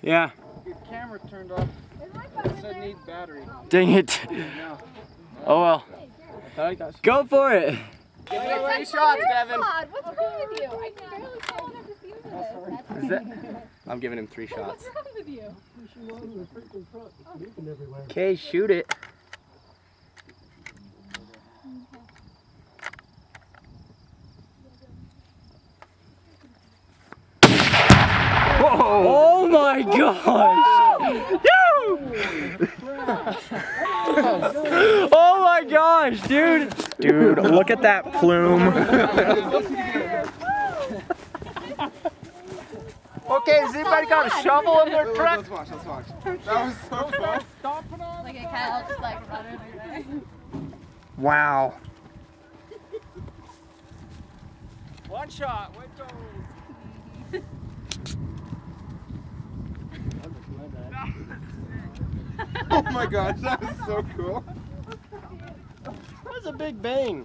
Yeah. Your camera turned off. It said need battery. Dang it. Oh well. Go for it. Give me 20 shots, Devin. What's wrong with you? I can barely tell enough to see this. Is that? I'm giving him 3 shots. What's wrong with you? Okay, shoot it. Whoa. Oh my gosh! Oh my gosh, dude! Dude, look at that plume. Okay, has anybody got a shovel in their truck? Let's watch. That was so fun. Like a cat, just like running away. Wow. One shot. Wait, go. Oh my gosh, that was so cool. That was a big bang.